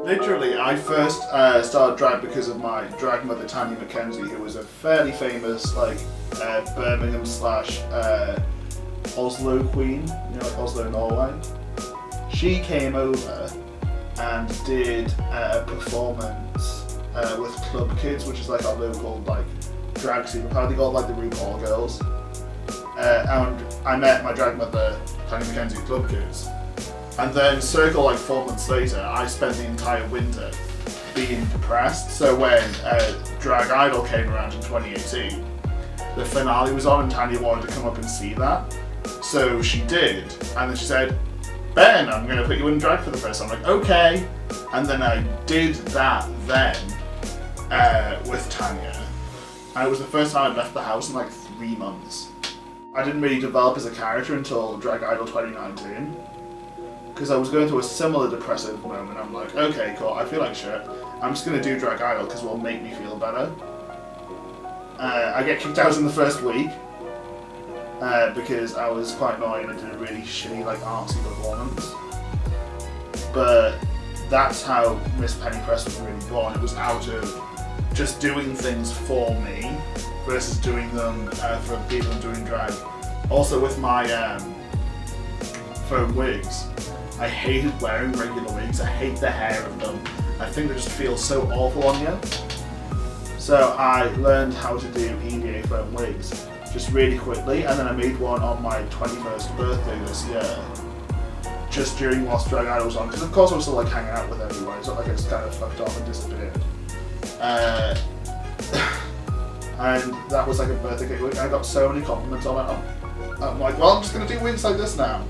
Literally, I first started drag because of my drag mother Tanya McKenzie, who was a fairly famous Birmingham slash Oslo queen, like Oslo, Norway. She came over and did a performance with Club Kids, which is like our local drag scene. Apparently got the RuPaul girls. And I met my drag mother Tanya McKenzie at Club Kids. And then circle 4 months later, I spent the entire winter being depressed. So when Drag Idol came around in 2018, the finale was on and Tanya wanted to come up and see that. So she did, and then she said, Ben, I'm going to put you in drag for the first time. I'm like, okay. And then I did that then with Tanya. And it was the first time I'd left the house in 3 months. I didn't really develop as a character until Drag Idol 2019. Because I was going through a similar depressive moment. I'm like, okay, cool, I feel like shit. I'm just going to do Drag Idol because it will make me feel better. I get kicked out in the first week because I was quite annoying and did a really shitty, artsy performance. But that's how Miss Penny Press was really born. It was out of just doing things for me versus doing them for people doing drag. Also with my foam wigs, I hated wearing regular wigs. I hate the hair of them. I think they just feel so awful on you. So I learned how to do EVA foam wigs just really quickly, and then I made one on my 21st birthday this year, just during whilst Drag Idol was on, because of course I was still hanging out with everyone. It's not like I just kind of fucked off and disappeared. And that was a birthday cake wig. I got so many compliments on it. I'm like, well, I'm just going to do wigs like this now.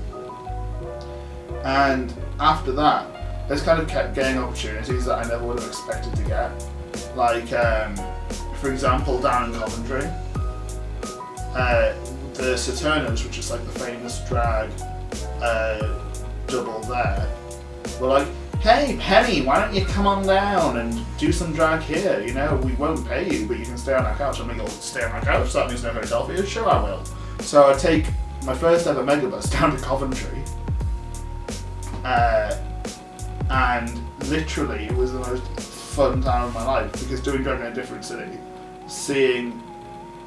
And after that, I just kind of kept getting opportunities that I never would have expected to get. For example, down in Coventry, the Saturnos, which is the famous drag double there, were like, hey Penny, why don't you come on down and do some drag here? We won't pay you, but you can stay on our couch. I'm like, you'll stay on our couch, so that means no hotel for you? Sure I will. So I take my first ever megabus down to Coventry, and literally it was the most fun time of my life, because doing drag in a different city, seeing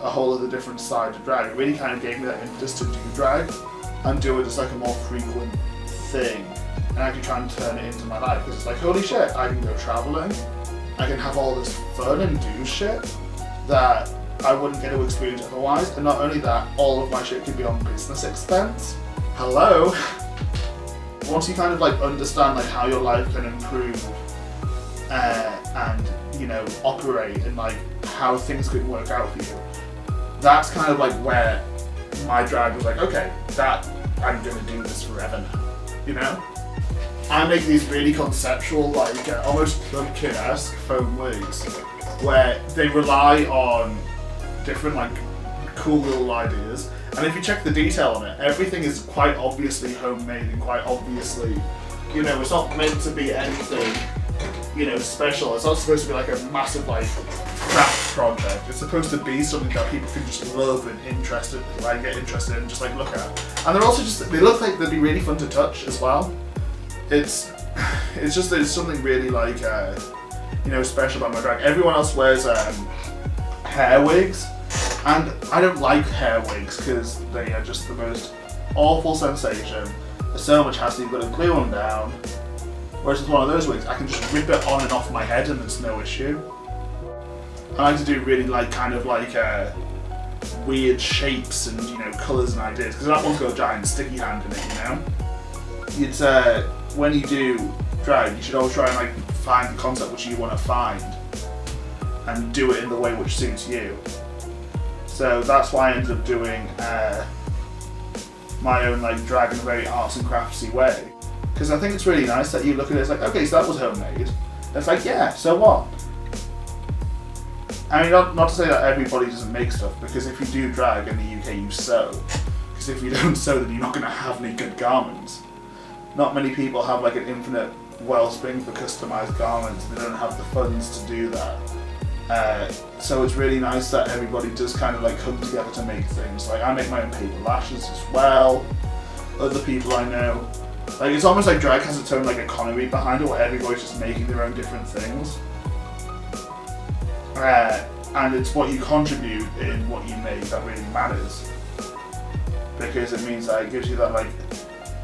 a whole other different side of drag, it really kind of gave me that impetus to do drag and do it as a more frequent thing, and actually try and turn it into my life, because it's holy shit, I can go travelling, I can have all this fun and do shit that I wouldn't get to experience otherwise. And not only that, all of my shit can be on business expense. Hello. Once you kind of understand how your life can improve and operate, and how things could work out for you, that's kind of where my drive was okay, that I'm gonna do this forever now. I make these really conceptual, almost Club Kid-esque foam wigs, where they rely on different cool little ideas. And if you check the detail on it, everything is quite obviously homemade and quite obviously, it's not meant to be anything, special. It's not supposed to be a massive, craft project. It's supposed to be something that people can just love and get interested in, and just look at. And they're also they look like they'd be really fun to touch as well. It's something really special about my drag. Everyone else wears hair wigs. And I don't like hair wigs because they are just the most awful sensation. There's so much hassle, you've got to glue them down. Whereas with one of those wigs, I can just rip it on and off my head and it's no issue. I like to do really weird shapes and colours and ideas, because that one's got a giant sticky hand in it. It's when you do drag, you should always try and find the concept which you want to find and do it in the way which suits you. So that's why I ended up doing my own drag in a very arts and craftsy way. Because I think it's really nice that you look at it, it's okay, so that was homemade. It's yeah, so what? I mean, not to say that everybody doesn't make stuff, because if you do drag in the UK, you sew. Because if you don't sew, then you're not going to have any good garments. Not many people have an infinite wellspring for customised garments. They don't have the funds to do that. So it's really nice that everybody does kind of come together to make things. I make my own paper lashes as well. Other people I know Like, it's almost like drag has its own like economy behind it, where everybody's just making their own different things. And it's what you contribute in what you make that really matters. Because it means that it gives you that like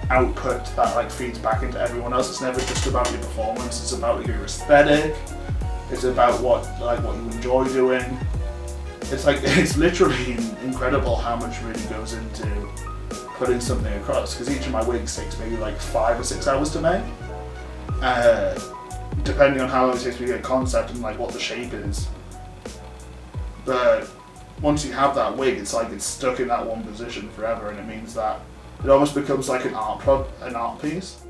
output that like feeds back into everyone else. It's never just about your performance, it's about your aesthetic, it's about what you enjoy doing. It's literally incredible how much really goes into putting something across, because each of my wigs takes maybe like 5 or 6 hours to make, depending on how long it takes me to get a concept and like what the shape is. But once you have that wig, it's like it's stuck in that one position forever, and it means that it almost becomes like an art piece.